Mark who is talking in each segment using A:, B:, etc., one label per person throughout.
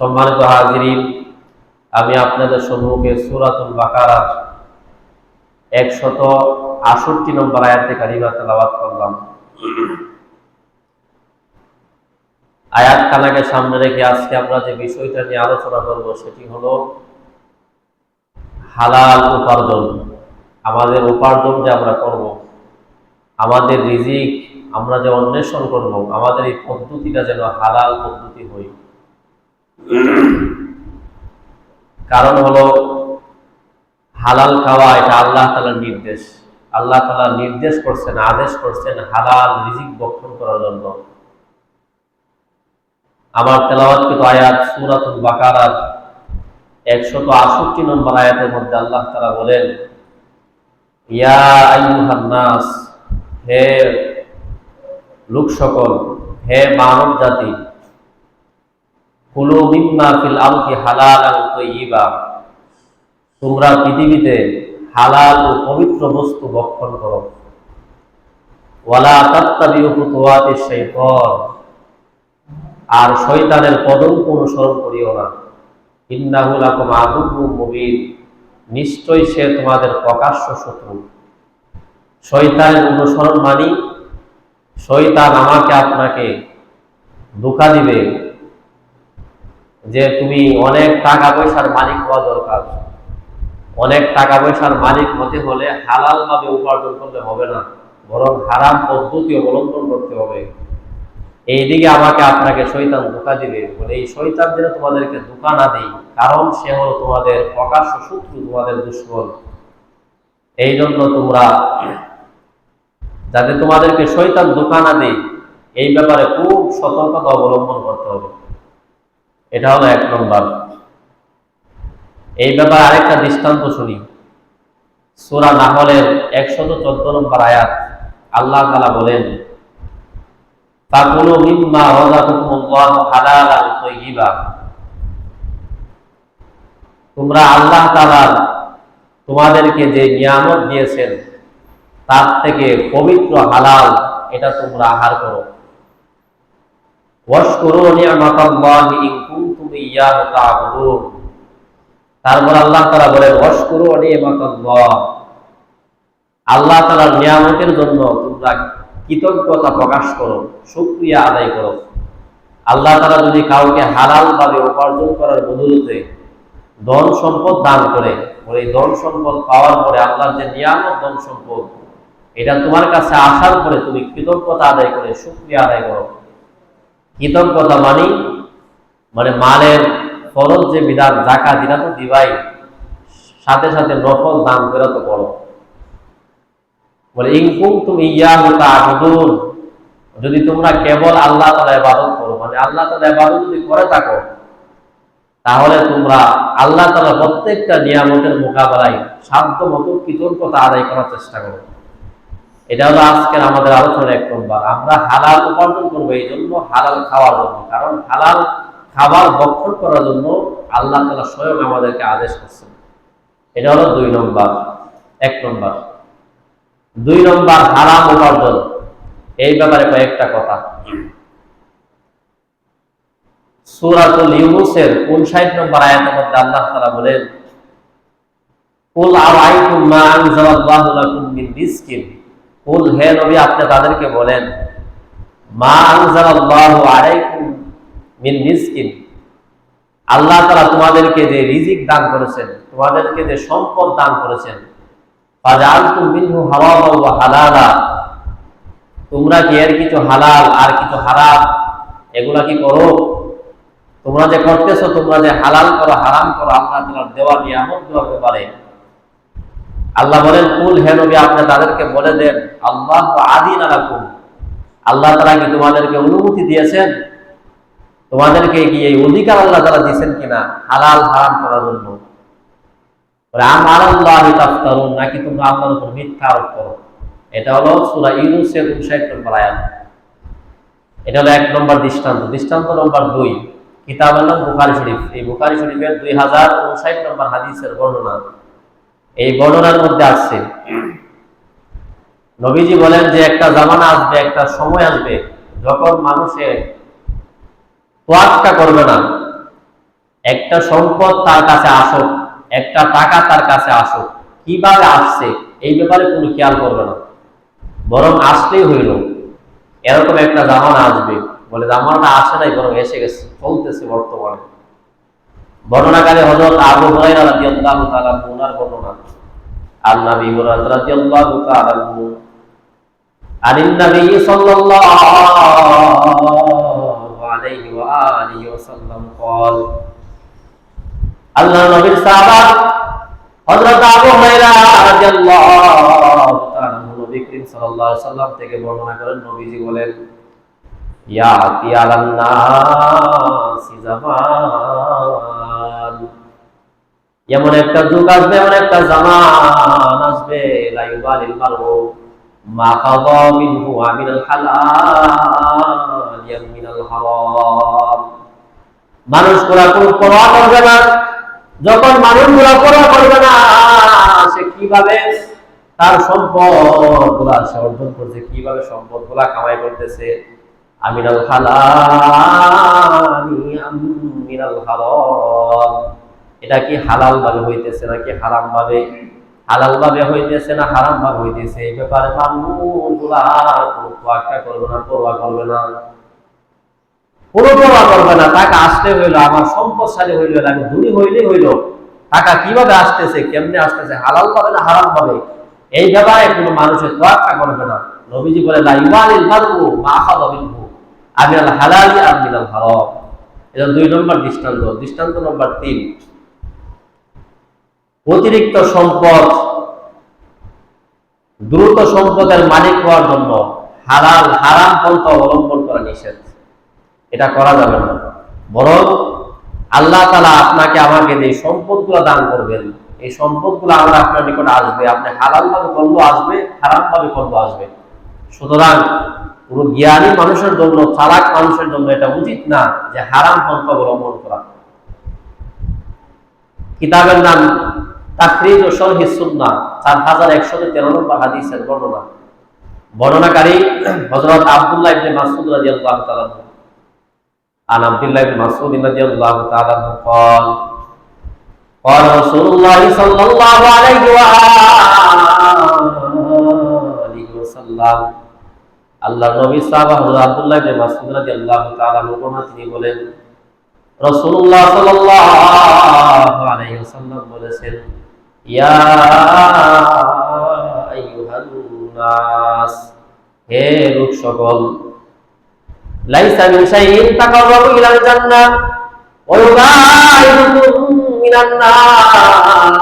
A: সম্মানিত হাজিরিন, আমি আপনাদের সম্মুখে সূরাতুল বাকারার 168 নম্বর আয়াতে কারিমা তেলাওয়াত করলাম। আয়াত খানাকে সামনে রেখে আজকে আমরা যে বিষয়টা নিয়ে আলোচনা করব সেটি হলো হালাল উপার্জন। আমাদের উপার্জন যে আমরা করব, আমাদের রিজিক আমরা যে অন্বেষণ করব, আমাদের এই পদ্ধতিটা যেন হালাল পদ্ধতি হয়। কারণ হলো হালাল খাওয়া এটা আল্লাহ তাআলার নির্দেশ। আল্লাহ তাআলা নির্দেশ করছেন, আদেশ করছেন হালাল রিজিক ভক্ষণ করার জন্য। আমার তেলাওয়াতকৃত আয়াত সূরাতুল বাকারার 168 নম্বর আয়াতের মধ্যে আল্লাহ তাআলা বলেন, ইয়া আইয়ুহান নাস, হে লোক সকল, হে মানব জাতি, কুলু মিম্মা ফিল আরদি হালালান তাইয়্যিবা, তোমরা পৃথিবীতে হালাল ও পবিত্র বস্তু ভক্ষণ করো। ওয়ালা তাত্তাবিউ খুতুওয়াতিশ শাইতান, আর শয়তানের পদঙ্ক অনুসরণ করিও না। ইন্নাহু লাকুম আদুউম মুবিন, নিশ্চয়ই সে তোমাদের প্রকাশ্য শত্রু। শয়তানের অনুসরণ মানি শয়তান আমাকে আপনাকে ধোঁকা দিবে যে তুমি অনেক টাকা পয়সার মালিক হওয়া দরকার। অনেক টাকা পয়সার মালিক হতে হলে হালাল ভাবে উপার্জন করলে হবে না, বরং হারাম পদ্ধতি অবলম্বন করতে হবে। এইদিকে আমাকে আপনাকে শয়তান ধোঁকা দিবে বলে এই শয়তান যেন তোমাদেরকে ধোঁকা না দেয়, কারণ সে হলো তোমাদের প্রকাশ্য শত্রু, তোমাদের দুশমন। এই জন্য তোমরা যাতে তোমাদেরকে শয়তান ধোঁকা না দেয়, এই ব্যাপারে খুব সতর্কতা অবলম্বন করতে হবে। এটা হলো 1 নম্বর। এই ব্যাপারে আরেকটা দৃষ্টান্ত শুনি। সূরা নাহলের 114 নম্বর আয়াত, আল্লাহ তাআলা বলেন, ফাকুলু মিম্মা রাযাকাকুমুল্লাহু হালালান তাইয়্যিবা, তোমরা আল্লাহ তাআলা তোমাদেরকে যে নিয়ামত দিয়েছেন তার থেকে পবিত্র হালাল এটা তোমরা আহার করো। ওয়াশকুরু নি'মাতাল্লাহি ইন কুনতুম ইয়্যাহু তা'বুদুন, তারপর আল্লাহ তাআলা বলেন ওয়াশকুরু নি'মাতাল্লাহ, আল্লাহ তাআলার নিয়ামতের জন্য তোমরা কৃতজ্ঞতা প্রকাশ করো, শুকরিয়া আদায় করো। আল্লাহ তাআলা যদি কাউকে হালাল ভাবে উপার্জন করার বদৌলতে ধন সম্পদ দান করে, ওই ধন সম্পদ পাওয়ার পরে আল্লাহর যে নিয়ামত ধন সম্পদ এটা তোমার কাছে আসার পরে তুমি কৃতজ্ঞতা আদায় করে শুকরিয়া আদায় করো। কৃতজ্ঞতা মানে মালের ফরজ যে বিধান যাকাত এটা তো দিবাই, সাথে সাথে নফল দান করে তো করো। বলে ইন কুনতুম ইয়্যাহু তা'বুদুন, যদি তোমরা কেবল আল্লাহ তাআলার ইবাদত করো, মানে আল্লাহ তাআলার ইবাদত যদি করে থাকো, তাহলে তোমরা আল্লাহ তাআলার প্রত্যেকটা নিয়ামতের মোকাবেলায় সাধ্যমতো কৃতজ্ঞতা আদায় করার চেষ্টা করো। এটা হলো আজকের আমাদের আলোচনার 1 নম্বর। আমরা হালাল উপার্জন করবো এই জন্য, হালাল খাওয়ার জন্য, কারণ হালাল খাবার ভক্ষণ করার জন্য আল্লাহ তাআলা স্বয়ং আমাদেরকে আদেশ করছেন। এটা হলো 2 নম্বর। 1 নম্বর। 2 নম্বর হারাম উপার্জন, এই ব্যাপারে কয়েকটা কথা। সূরাতুল ইউনূসের 59 নম্বর আয়াতের মধ্যে আল্লাহ তাআলা বলেন, কুল আরাইতুম মা আনজালাল্লাহু লাকুম মিন রিজকিন, কুল, হে নবী আপনি তাদেরকে বলেন, মা আনজালাল্লাহু আলাইকুম মিন রিজকিন, আল্লাহ তাআলা তোমাদেরকে যে রিজিক দান করেছেন, তোমাদেরকে যে সম্পদ দান করেছেন, ফাজআলতুম মিনহু হারামান ওয়া হালালা, তোমরা কি এর কিছু হালাল আর কিছু হারাম এগুলা কি করো? তোমরা যে করতেছো, তোমরা যে হালাল করো হারাম করো আল্লাহ তাআলার দেওয়া নিয়ামত দেওয়ার ব্যাপারে আল্লাহ বলেন, কুল, হে নবী আপনি তাদেরকে বলে দেন, আল্লাহু আযিনা লাকুম, আল্লাহ তাআলা কি তোমাদেরকে অনুমতি দিয়েছেন? তোমাদেরকে কি এই অধিকার আল্লাহ তাআলা দিয়েছেন কিনা হালাল হারাম করার জন্য? আম আলাল্লাহি তাফতারুন, নাকি তোমরা আল্লাহর উপর মিথ্যা আরোপ করো? এটা হলো সূরা ইউনূসের 59 নম্বর আয়াত। এটা হলো 1 নম্বর দৃষ্টান্ত। দৃষ্টান্ত নম্বর 2, কিতাবের নাম বুখারী শরীফ। এই বুখারী শরীফের 2059 নম্বর হাদিসের বর্ণনা। এই বর্ণনার মধ্যে আছে নবীজি বলেন যে একটা জামানা আসবে, একটা সময় আসবে যখন মানুষের তোয়াক্কা করবে না, একটা সম্পদ তার কাছে আসুক, একটা টাকা তার কাছে আসুক, কিভাবে আসছে এই ব্যাপারে কোনো খেয়াল করবে না, বরং আসলেই হইল। এরকম একটা জামানা আসবে, বলে জামানাটা আসে নাই, বরং এসে গেছে, চলতেছে বর্তমানে। বর্ণনাকারী হযরত আবু হুরায়রা রাদিয়াল্লাহু তাআলা ওনার বর্ণনা, আন-নবী রাদিয়াল্লাহু তাআলা আনিন নবী সাল্লাল্লাহু আলাইহি ওয়া আলিহি ওয়াসাল্লাম قال, আল্লাহর নবীর সাহাবা হযরত আবু হুরায়রা রাদিয়াল্লাহু তাআলা নবী করিম সাল্লাল্লাহু আলাইহি ওয়াসাল্লাম থেকে বর্ণনা করেন, নবীজি বলেন, ইয়াতি আলান নাসি জামান, এমন একটা যুগ আসবে, এমন একটা জামান আসবে, লা ইউবালিল মারউ মা খাযা মিনহু ওয়া মিনাল হালাল ওয়া মিনাল হারাম। মানুষগুলা কোনো পরোয়া করবে না। যখন মানুষগুলা পরোয়া করবে না, সে কিভাবে তার সম্পদগুলা সে অর্জন করছে, কিভাবে সম্পদগুলা কামাই করতেছে, আমিনাল হালালি আমিনাল হারাম, এটা কি হালাল ভাবে হইতেছে নাকি হারাম ভাবে, হালাল ভাবে হইতেছে না হারাম ভাবে হইতেছে, এই ব্যাপারে মানুষগুলা কোনো তোয়াক্কা করবে না, পরোয়া করবে না, কোনো পরোয়া করবে না। টাকা আসলে হইল, আমার সম্পদশালী হইল, আমি ধনী হইলেই হইল, টাকা কিভাবে আসতেছে, কেমনে আসতেছে, হালাল ভাবে না হারাম ভাবে, এই ব্যাপারে কোনো মানুষের তোয়াক্কা করবে না। নবীজি বলে, লা ইউবালিল মারউ মা আখাযা মিনহু আমিনাল হালালি আমিনাল হারাম। এটা 2 নম্বর দৃষ্টান্ত। দৃষ্টান্ত নম্বর 3, অতিরিক্ত সম্পদ, দ্রুত সম্পদের মালিক হওয়ার জন্য হালাল হারাম পন্থা অবলম্বন করা নিষেধ। এটা করা যাবে না, বরং আল্লাহ তাআলা আপনাকে আমাকে যে সম্পদগুলো দান করবেন, এই সম্পদগুলো আমরা আপনার নিকট আসবে, আপনি হালাল ভাবে করলেও আসবে, হারাম ভাবে করলেও আসবে। সুতরাং পুরো জ্ঞানী মানুষের জন্য, চালাক মানুষের জন্য এটা উচিত না যে হারাম পন্থা অবলম্বন করা। কিতাবের নাম তাখরিজ ও শরহ সুন্নাহ, 4113 নম্বর হাদিসের বর্ণনা। বর্ণনাকারী হযরত আব্দুল্লাহ ইবনে মাসউদ রাদিয়াল্লাহু তাআলা আন আব্দুল্লাহ ইবনে মাসউদ রাদিয়াল্লাহু তাআলা قال قال رسول الله صلى الله عليه وآله وسلم, আল্লাহর নবী সাহাবা হযরত আব্দুল্লাহ ইবনে মাসউদ রাদিয়াল্লাহু তাআলা বর্ণনা, তিনি বলেন, রাসূলুল্লাহ সাল্লাল্লাহু আলাইহি ওয়াসাল্লাম বলেছেন, ইয়া আইয়ুহান নাস, হে লোক সকল, লাইসা মিন শাইইন তাকাররাবু ইলাল জান্নাহ ওয়া ইউবাইদুকুম মিনান নার।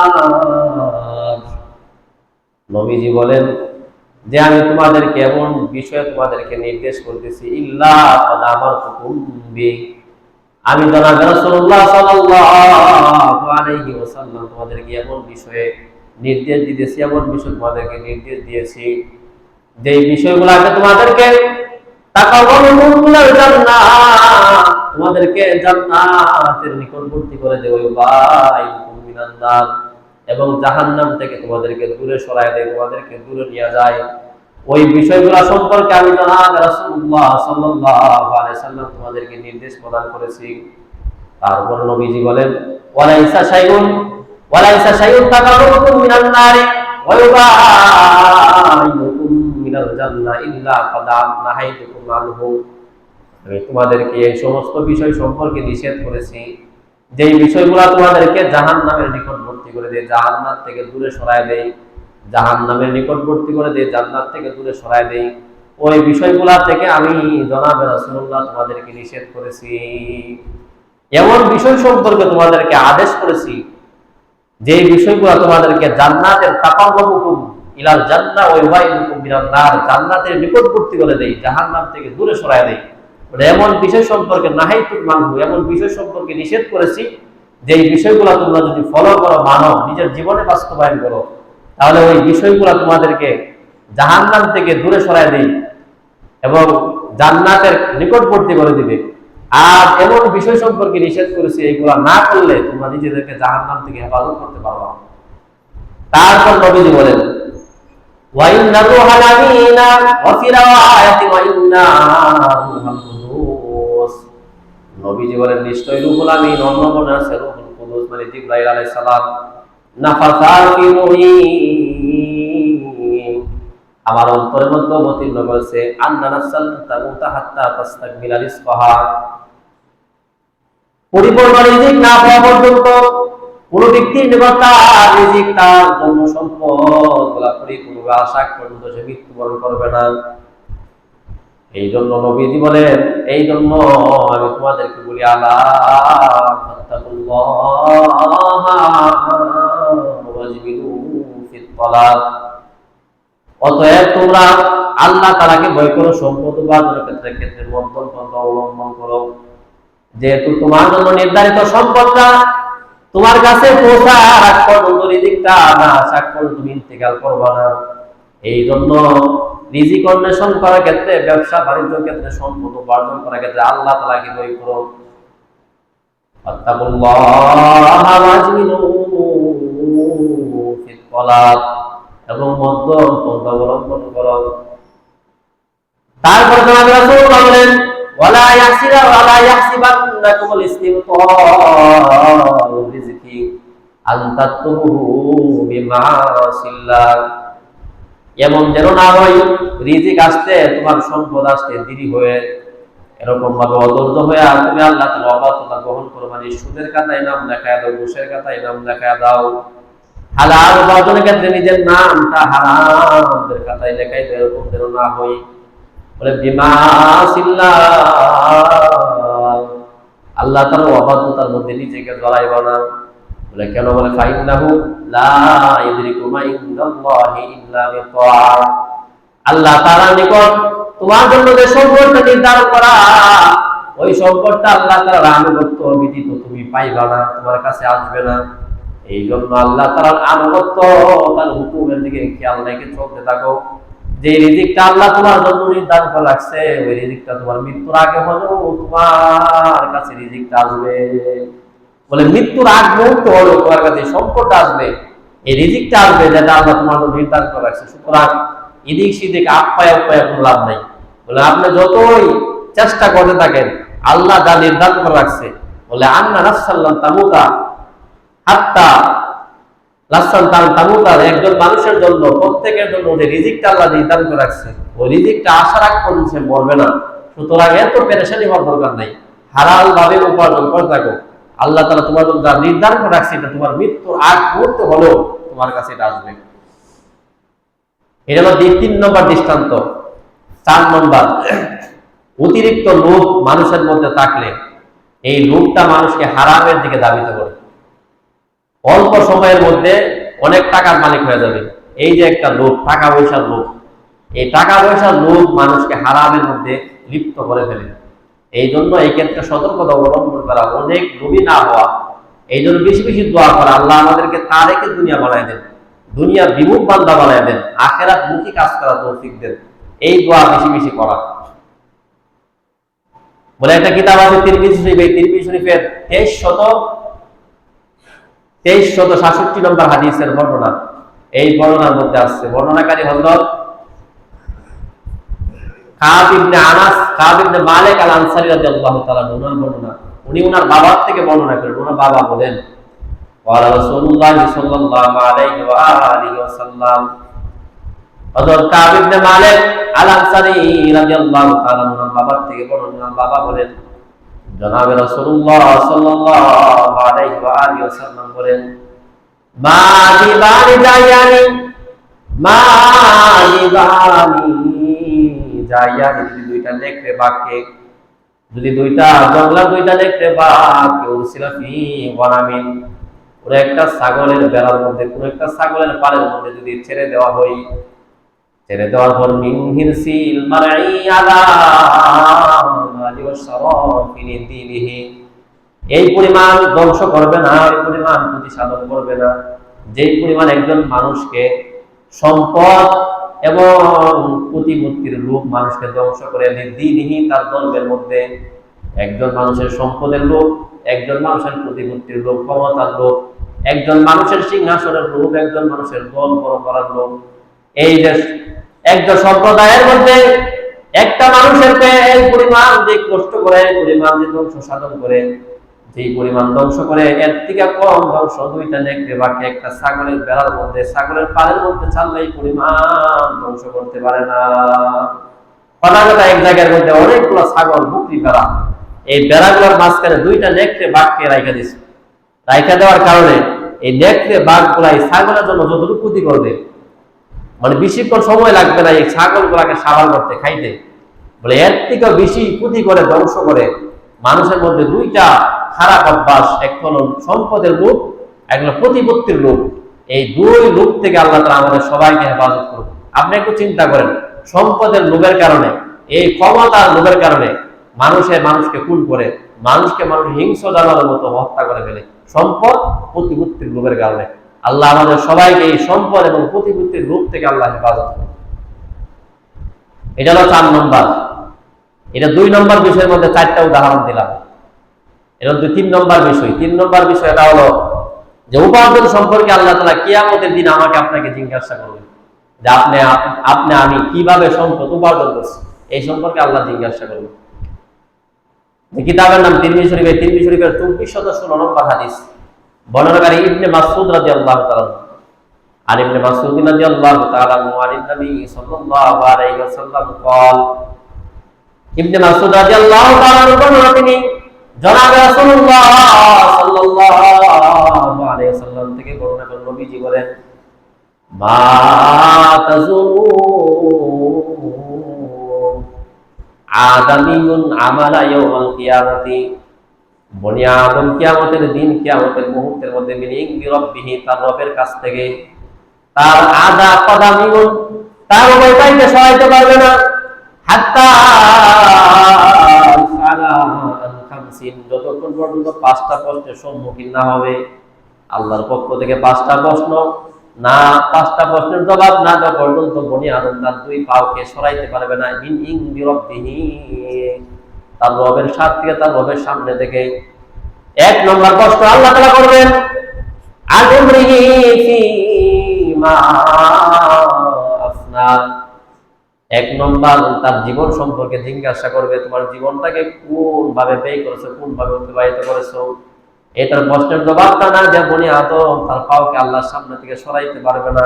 A: নবীজি বলেন যে আমি তোমাদেরকে এমন বিষয়ে তোমাদেরকে নির্দেশ করতেছি, ইল্লা ক্বাদ আমারতুকুম বি, আমি জনাব রাসূলুল্লাহ সাল্লাল্লাহু আলাইহি ওয়াসাল্লাম তোমাদেরকে এমন বিষয়ে নির্দেশ দিয়েছি, এমন বিষয় তোমাদেরকে নির্দেশ দিয়েছি, যে বিষয়গুলোকে তোমাদেরকে তাকাররাবু মিনাল জান্নাহ, তোমাদেরকে জান্নাতের নিকটবর্তী করে দেব, ওয়াইকুম মিনান নার, এবং জাহান্নাম থেকে তোমাদেরকে দূরে সরায় দেয়, তোমাদেরকে দূরে নিয়ে যায়। ওই বিষয়গুলো সম্পর্কে আমি জনাব রাসূলুল্লাহ সাল্লাল্লাহু আলাইহি সাল্লাম তোমাদেরকে নির্দেশ প্রদান করেছি। তারপর নবীজি বলেন, ওয়ালাইসা শাইউন তাকাররাবুকুম মিনান নারি ওয়া ইউবাইদুকুম মিনাল জান্নাহ ইল্লা ক্বাদ নাহাইতুকুম আনহু, আমি তোমাদেরকে এই সমস্ত বিষয় সম্পর্কে নিষেধ করেছি, যেই বিষয়গুলো তোমাদেরকে জাহান্নামের নিকটবর্তী করে দেয়, জাহান্নাম থেকে দূরে সরায় দেয়, জাহান্নামের নিকটবর্তী করে দেয়, জান্নাত থেকে দূরে সরায় দেয়, ওই বিষয়গুলো থেকে আমি জনাব রাসূলুল্লাহ তোমাদেরকে নিষেধ করেছি। এমন বিষয় সম্পর্কে তোমাদেরকে আদেশ করেছি, যেই বিষয়গুলো তোমাদেরকে জান্নাতের তাকাররাবুকুম ইলাল জান্নাহ ওয়া ইউবাইদুকুম মিনান নার, জান্নাতের নিকটবর্তী করে দেয়, জাহান্নাম থেকে দূরে সরায় দেয়। এমন বিষয় সম্পর্কে নাহাইতুক মানহু, এমন বিষয় সম্পর্কে নিষেধ করেছি, যেই বিষয়গুলো তোমরা যদি ফলো করো, মানো, নিজের জীবনে বাস্তবায়ন করো, তাহলে ওই বিষয়গুলো তোমাদেরকে জাহান্নাম থেকে দূরে সরায় দেয় এবং জান্নাতের নিকটবর্তী করে দিবে। আর এমন বিষয় সম্পর্কে নিষেধ করেছি, এইগুলো না করলে তোমরা নিজেদেরকে জাহান্নাম থেকে হেফাজত করতে পারবা। তারপর নবীজি বলেন, ওয়া ইন্না রূহাল আমিনা ওয়া ফি রাওয়ায়াতি ওয়া ইন্না রূহাল কুদুস, নবীজি বলেন নিশ্চয়ই রুহুল আমিন, অন্য মনে আছে রুহুল কুদুস মানে জিবরাইল আলাইহিস সালাম, নাফাসা ফি রূহি, আমার অন্তরের মধ্যে অবতীর্ণ করেছে, আন্না নাফসাল তামুতা হাত্তা তাস্তাকমিলা রিজকাহা, পরিপূর্ণ রিজিক না পাওয়া পর্যন্ত কোন ব্যক্তির নিকট তার রিজিক, তার জন্য সম্পদ গুলা পরিপূর্ণ আশা পর্যন্ত সে মৃত্যুবরণ করবে না। এই জন্য নবীজি বলেন, এই জন্য আমি তোমাদেরকে বলি আলা অতএব তোমরা আল্লাহ তাআলাকে ভয় করো, সম্পদ উপার্জনের ক্ষেত্রে মধ্যম পন্থা অবলম্বন করো। যেহেতু তোমার জন্য নির্ধারিত সম্পদটা তোমার কাছে পৌঁছার আগ পর্যন্ত রিজিকটা না আসা পর্যন্ত তুমি ইন্তেকাল করবে না। এই জন্য রিজিক অন্বেষণ করার ক্ষেত্রে, ব্যবসা বাণিজ্যের ক্ষেত্রে, সম্পদ উপার্জন করার ক্ষেত্রে আল্লাহ তাআলাকে ভয় করো। আত্তাকুল্লাহ ওয়াজমিনু ফিত তালাব, এবং মধ্যম পন্থা অবলম্বন করো। তারপর জনাব রাসূলুল্লাহ বলেন, ওয়ালা ইয়াহসিবান্নাকুমুল ইসতিমতাউ রিজকি আন তাতলুবুহু বিমাসিল্লাহ, এমন যেন না হয় রিজিক আসতে, তোমার সম্পদ আসতে দেরি হয়ে এরকম ভাবে অধৈর্য হয়ে তুমি আল্লাহ তাআলার অবাধ্যতা গ্রহণ করো, মানে সুদের খাতায় নাম লেখায় দাও, ঘুষের খাতায় নাম লেখায় দাও, হালাল উপার্জনের ক্ষেত্রে নিজের নামটা হারামদের খাতায় লেখাই দাও, এরকম যেন না হয়। বলে বিমাসিল্লাহ, আল্লাহ তাআলার অবাধ্যতার মধ্যে নিজেকে জড়াইব না। বলে কেন? বলে ফাইন্নাহু লা ইউদরিকু মা ইনদাল্লাহি ইল্লা বিতাআ, আল্লাহ তাআলার নিকট তোমার জন্য যে সম্পদটা নির্ধারণ করা, ওই সম্পদটা আল্লাহ তাআলার আনুগত্য ব্যতীত তুমি পাইবা না, তোমার কাছে আসবে না। এই জন্য আল্লাহ তাআলার আনুগত্য, তার হুকুমের দিকে খেয়াল রেখে চলতে থাকো। যে রিজিকটা আল্লাহ তোমার জন্য নির্ধারণ করে রাখছে, ওই রিজিকটা তোমার মৃত্যুর আগে হলেও তোমার কাছে রিজিকটা আসবে। বলে মৃত্যুর আগ মুহূর্তে হলেও তোমার কাছে সম্পদটা আসবে, এই রিজিকটা আসবে, যেটা আল্লাহ তোমার জন্য নির্ধারণ করে রাখছে। সুতরাং এদিক সেদিক আপ্যায় কোনো লাভ নাই। বলে আপনি যতই চেষ্টা করতে থাকেন, আল্লাহ যা নির্ধারণ করে রাখছে, বলে আন্না নাফসাল্লাহ তামুতা হাত্তা একজন মানুষের জন্য, প্রত্যেকের জন্য যে রিজিকটা আল্লাহ নির্ধারণ করে রাখছে, ওই রিজিকটা আসার আগ পর্যন্ত সে মরবে না। সুতরাং এত পেরেশানি হওয়ার দরকার নাই, হালাল ভাবে উপার্জন করে থাকো। আল্লাহ তাআলা তোমার জন্য যা নির্ধারণ করে রাখছে, এটা তোমার মৃত্যুর আগ মুহূর্তে হলেও তোমার কাছে এটা আসবে। এটা হলো 3 নম্বর দৃষ্টান্ত। 4 নম্বর, অতিরিক্ত লোভ মানুষের মধ্যে থাকলে এই লোভটা মানুষকে হারামের দিকে ধাবিত করে। অল্প সময়ের মধ্যে অনেক টাকার মালিক হয়ে যাবে, এই যে একটা লোভ, টাকা পয়সার লোভ, এই টাকা পয়সার লোভ মানুষকে হারামের মধ্যে লিপ্ত করে ফেলে। এই জন্য এই ক্ষেত্রে সতর্কতা অবলম্বন করা, অনেক লোভী না হওয়া। এই জন্য বেশি বেশি দোয়া করা, আল্লাহ আমাদেরকে তারেকে দুনিয়া বানায় দেন, দুনিয়া বিমুখ বান্দা বানায় দেন, আখিরাত মুখী কাজ করা তৌফিক দেন। এই দোয়া বেশি বেশি করা। বলে একটা কিতাব আছে তিরমিজি শরীফের 2367 নম্বর হাদিসের বর্ণনা। এই বর্ণনার মধ্যে আসছে, বর্ণনাকারী হযরত কাব ইবনে মালিক আল আনসারী রাদিয়াল্লাহু তাআলা ওনার বর্ণনা। উনি ওনার বাবার থেকে বর্ণনা করেন। ওনার বাবা বলেন, ওয়া রাসূলুল্লাহ সাল্লাল্লাহু আলাইহি ওয়া আলিহি ওয়াসাল্লাম, হযরত কাব ইবনে মালিক আল আনসারী রাদিয়াল্লাহু তাআলা ওনার বাবার থেকে বর্ণনা। বাবা বলেন, জনাবে রাসূলুল্লাহ সাল্লাল্লাহু আলাইহি ওয়া আলিহি ওয়াসাল্লাম বলেন, মা দিবানি জায়ানি, যদি দুইটা নেকড়ে বাঘকে, যদি দুইটা জংলা দুইটা নেকড়ে বাঘকে উরসিলাফি ওয়ানামিন, ওরা একটা ছাগলের বেড়ার মধ্যে, কোন একটা ছাগলের পালের মধ্যে যদি ছেড়ে দেওয়া হয়, ছেড়ে দেওয়ার পর মিনহির সিল মারঈ আলা মালি ওয়া শারাফি দিনিহি, এই পরিমাণ ধ্বংস করবে না, এই পরিমাণ ক্ষতি সাধন করবে না, যেই পরিমাণ একজন মানুষকে সম্পদ এবং প্রতিপত্তির লোভ মানুষকে ধ্বংস করে দিনিহি, তার ধর্মের মধ্যে একজন মানুষের সম্পদের লোভ, একজন মানুষের প্রতিপত্তির লোভ, ক্ষমতার লোভ, একজন মানুষের সিংহাসনের লোভ, একজন মানুষের দল বড় করার লোভ, এই যে একজন সম্প্রদায়ের মধ্যে একটা মানুষের এই পরিমাণ যে কষ্ট করে, পরিমাণ যে ধ্বংস সাধন করে, যে পরিমাণ ধ্বংস করে, এর থেকে কম ধ্বংস দুইটা নেকড়ে বাকি একটা ছাগলের বেড়ার মধ্যে, ছাগলের পালের মধ্যে ছাড়লে এই পরিমাণ ধ্বংস করতে পারে না। কথা এক জায়গার মধ্যে অনেকগুলো ছাগল, বকরি, বেড়া, এই বেড়াগুলোর মাঝখানে দুইটা নেকড়ে বাঘকে রাইখা দিছে। রাইখা দেওয়ার কারণে এই নেকড়ে বাঘগুলা এই ছাগলের জন্য যতটুকু ক্ষতি করবে, মানে বেশিক্ষণ সময় লাগবে না এই ছাগলগুলাকে সাবাল করতে, খাইতে, বলে এর থেকে বেশি ক্ষতি করে, ধ্বংস করে। মানুষের মধ্যে দুইটা খারাপ অভ্যাস, এক হলো সম্পদের লোভ, এক হলো প্রতিপত্তির লোভ। এই দুই লোভ থেকে আল্লাহ তাআলা আমাদের সবাইকে হেফাজত করুন। আপনি একটু চিন্তা করেন, সম্পদের লোভের কারণে, এই ক্ষমতার লোভের কারণে মানুষকে খুন করে, মানুষ হিংস্র জানোয়ারের মতো হত্যা করে ফেলে, সম্পদ প্রতিপত্তির লোভের কারণে। আল্লাহ আমাদের সবাইকে এই সম্পদ এবং প্রতিপত্তির লোভ থেকে আল্লাহ হেফাজত করুন। এটা হলো 4 নম্বর। এটা 2 নম্বর বিষয়ের মধ্যে 4টা উদাহরণ দিলাম। এটা 3 নম্বর বিষয়। 3 নম্বর বিষয় এটা হলো যে উপার্জন সম্পর্কে আল্লাহ তাআলা কিয়ামতের দিন আমাকে আপনাকে জিজ্ঞাসা করবেন যে আমি কিভাবে সম্পদ উপার্জন করছি, এই সম্পর্কে আল্লাহ জিজ্ঞাসা করবেন। কিতাবের নাম তিরমিজি শরীফ, তিরমিজি শরীফের 2416 নম্বর হাদিস। বর্ণনাকারী ইবনে মাসউদ রাদিয়াল্লাহু তাআলা। আর ইবনে মাসউদ রাদিয়াল্লাহু তাআলা আন নবী সাল্লাল্লাহু আলাইহি ওয়াসাল্লাম قال, ইবনে মাসউদ রাদিয়াল্লাহু তাআলা বর্ণনা তিনি জনাব রাসূলুল্লাহ সাল্লাল্লাহু আলাইহি ওয়াসাল্লাম থেকে বর্ণনা করেন, নবীজি বলেন, মা তাজুন আদামিউন আমালা ইয়াউমাল কিয়ামাতি, বনি আদম কিয়ামতের দিন, কিয়ামতের মুহূর্তের মধ্যে মিনিং বিরব্বিহি, তার রবের কাছ থেকে তার আদা কদামিউন, তার উভয় পাইতে সহায়তা পারবে না, হাত্তা সালা আল খামসিন, যতক্ষণ পর্যন্ত 5টা প্রশ্নের সম্মুখীন না হবে। আল্লাহর পক্ষ থেকে 5টা প্রশ্ন, না 5টা প্রশ্নের জবাব না দেওয়া পর্যন্ত বনি আদম তার 2 পাওকে সরাইতে পারবে না। মিন বিরব্বিহি, তার রবের সাথ থেকে, তার রবের সামনে থেকে। 1 নম্বর প্রশ্ন আল্লাহ তাআলা করবেন, আল-উমরিহি ফিমা আফনা, 1 নম্বর তার জীবন সম্পর্কে জিজ্ঞাসা করবে, তোমার জীবনটাকে কোন ভাবে ব্যয় করেছো, কোন ভাবে অতিবাহিত করেছো। এটার প্রশ্নের জবাবটা না যে বনি আদম তার পাওকে আল্লাহর সামনে থেকে সরাইতে পারবে না।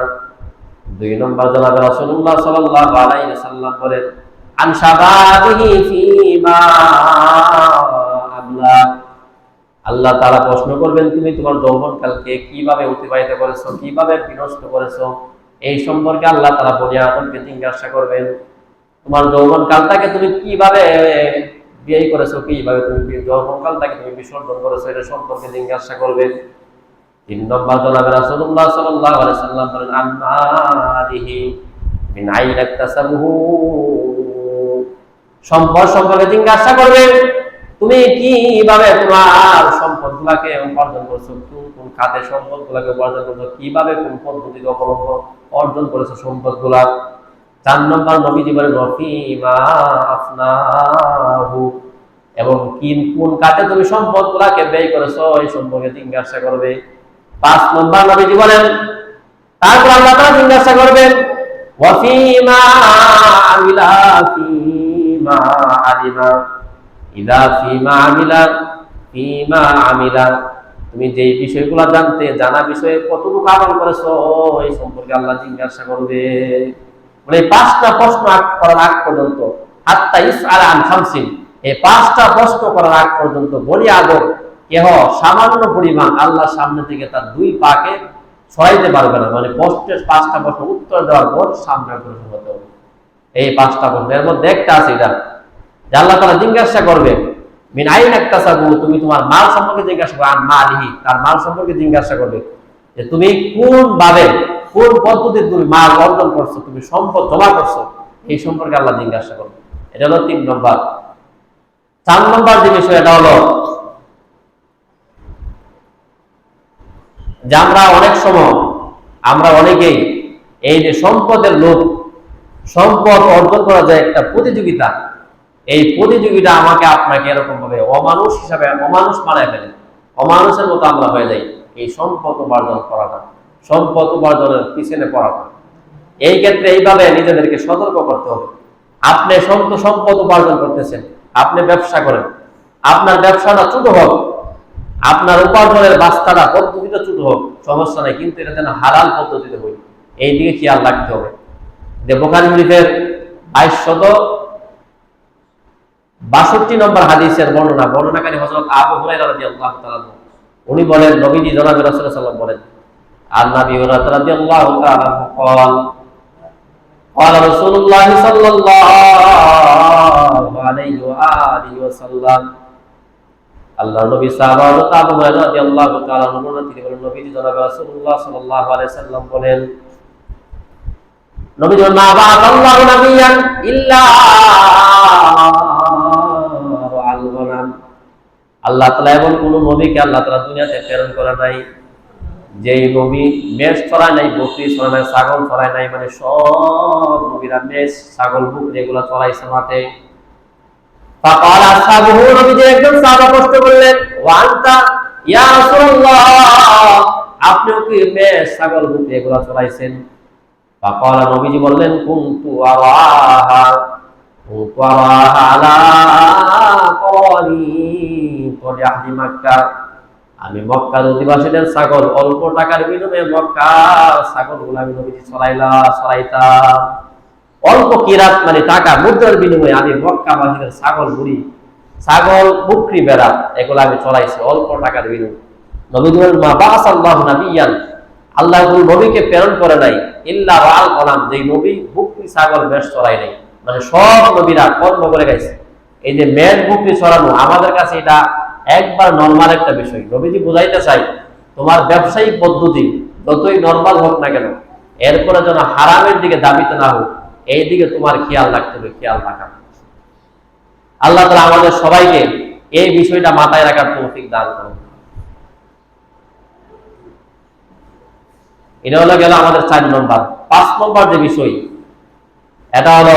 A: 2 নম্বর জনাব রাসূলুল্লাহ সাল্লাল্লাহু আলাইহি ওয়াসাল্লাম বলেন, আন শাবাবিহি ফিমা আবলা, আল্লাহ তাআলা প্রশ্ন করবেন, তুমি তোমার যৌবনকালকে কিভাবে অতিবাহিত করেছো, কিভাবে বিনষ্ট করেছো, এই সম্পর্কে আল্লাহ তাআলা বনি আদমকে জিজ্ঞাসা করবেন। তোমার যৌবনকালটাকে তুমি কিভাবে ব্যয় করেছো, কিভাবে তুমি যৌবনকালটাকে তুমি বিসর্জন করেছো, এটা সম্পর্কে জিজ্ঞাসা করবেন। 3 নম্বর জনাব রাসূলুল্লাহ সাল্লাল্লাহু আলাইহি ওয়াসাল্লাম বলেন, আন-নারিহি মিন আইনা ইকতাসাবহু, সম্পদ সম্পর্কে জিজ্ঞাসা করবেন, তুমি কিভাবে তোমার সম্পদগুলোকে উপার্জন করছো, কোন খাতে সম্পদগুলোকে উপার্জন করছো, কিভাবে কোন পদ্ধতিতে অর্জন করেছো সম্পদগুলা। 4 নম্বর নবীজি বলেন, রফিমা আফনাহু, এবং কোন খাতে তুমি সম্পদগুলোকে ব্যয় করেছো এই সম্পর্কে জিজ্ঞাসা করবে। 5 নম্বর নবীজি বলেন, তারপর আল্লাহ তাআলা জিজ্ঞাসা করবেন, ওয়াফিমা আমিলা ফিমা আলিমা, ইদা ফিমা আমিলা ফিমা আমিলা, তুমি যেই বিষয়গুলো জানা বিষয়ে কতটুকু আমল করেছো এই সম্পর্কে আল্লাহ জিজ্ঞাসা করবে। মানে 5টা প্রশ্ন করার আগ পর্যন্ত, হাত্তা ইসআল আন খামসিন, এই 5টা প্রশ্ন করার আগ পর্যন্ত বনি আদম কেহ সামান্য পরিমাণ আল্লাহর সামনে থেকে তার 2 পাকে সরাইতে পারবে না। মানে 5টা প্রশ্ন উত্তর দেওয়ার পর সামনে প্রশ্ন হতে হবে। এই 5টা প্রশ্ন, এর মধ্যে একটা আছে এটা যে আল্লাহ তাআলা জিজ্ঞাসা করবে, মিন আইনা ইকতাসাবু, তুমি তোমার মাল সম্পর্কে জিজ্ঞাসা করবে, আন মালিহি, তার মাল সম্পর্কে জিজ্ঞাসা করবে যে তুমি কোন ভাবে, কোন পদ্ধতিতে তুমি মাল অর্জন করছো, তুমি সম্পদ জমা করছো, এই সম্পর্কে আল্লাহ জিজ্ঞাসা করবে। এটা হলো 3 নম্বর। 4 নম্বর যে বিষয় এটা হলো যে আমরা অনেক সময়, আমরা অনেকেই এই যে সম্পদের লোভ, সম্পদ অর্জন করা যায় একটা প্রতিযোগিতা, এই প্রতিযোগিতা আমাকে আপনাকে এরকম ভাবে অমানুষ হিসাবে অমানুষ বানায় ফেলে, অমানুষের মতো আমরা হয়ে যাই এই সম্পদ উপার্জন করাটা, সম্পদ উপার্জনের পিছনে পড়াটা। এই ক্ষেত্রে এইভাবে নিজেদেরকে সতর্ক করতে হবে আপনি সম্পদ উপার্জন করতেছেন, আপনি ব্যবসা করেন, আপনার ব্যবসাটা ছোট হোক, আপনার উপার্জনের রাস্তাটা পদ্ধতিটা ছোট হোক, সমস্যা নাই, কিন্তু এটা যেন হালাল পদ্ধতিতে হয়, এই দিকে খেয়াল রাখতে হবে। যে বুখারী শরীফের 2262 নম্বর হাদিসের বর্ণনাকারী হযরত আবু হুরায়রা রাদিয়াল্লাহু তাআলা, উনি বলেন, নবীজি জনাব রাসূলুল্লাহ সাল্লাল্লাহু আলাইহি ওয়াসাল্লাম বলেন, আর নবী হুরায়রা রাদিয়াল্লাহু তাআলা قال قال رسول الله صلى الله عليه واله وسلم, আল্লাহর নবী সাহাবায়ে আবু হুরায়রা রাদিয়াল্লাহু তাআলা তিনি বলেন, নবীজি জনাব রাসূলুল্লাহ সাল্লাল্লাহু আলাইহি ওয়াসাল্লাম বলেন, নবীজি মা বাআল্লাহু নাবিয়ান ইল্লা আল গনাম, আল্লাহ তাআলা এমন কোন নবীকে আল্লাহ তাআলা দুনিয়াতে প্রেরণ করা নাই যেই নবী মেষ চড়ায় নাই, বকরি চড়ায় নাই, ছাগল চড়ায় নাই, মানে সব নবীরা মেষ, ছাগল, বকরি এগুলা চড়াইছে মাঠে। ফাকাল আসহাবুহু, নবীজি একজন সাহাবা প্রশ্ন করলেন, ওয়া আনতা ইয়া রাসূলুল্লাহ, আপনিও কি মেষ, ছাগল, বকরি এগুলা চড়াইছেন? ফাকাল, নবীজি বললেন, কুনতু আরাহা আলা কওয়ালি কলি আহলি মাক্কাহ, আমি মক্কার অধিবাসীদের ছাগল অল্প টাকার বিনিময়ে মক্কার ছাগলগুলো আমি নবীজি চড়াইতাম। অল্প কিরাত মানে টাকা, মুদ্রার বিনিময়ে আমি মক্কাবাসীদের ছাগল, বকরি, বেড়া এগুলো আমি চড়াইছি অল্প টাকার বিনিময়ে। নবীজি বলেন, মা বাআসাল্লাহু নাবিয়ান, আল্লাহ কোন নবীকে প্রেরণ করে নাই ইল্লা আল গনাম, যেই নবী বকরি, ছাগল, মেষ চড়াই নাই, মানে সব নবীরা কর্ম করে গেছে। এই যে মেষ, বকরি চড়ানো আমাদের কাছে এটা একবার নরমাল একটা বিষয়। নবীজি বুঝাইতে চাই, তোমার ব্যবসায়িক পদ্ধতি যতই নরমাল হোক না কেন, এরপরে যেন হারামের দিকে দাবিত না হোক, এই দিকে তোমার খেয়াল রাখতে হবে, খেয়াল রাখা। আল্লাহ তাআলা আমাদের সবাইকে এই বিষয়টা মাথায় রাখার তৌফিক দান করুন। এটা হলো গেল আমাদের 4 নম্বর। 5 নম্বর যে বিষয়, এটা হলো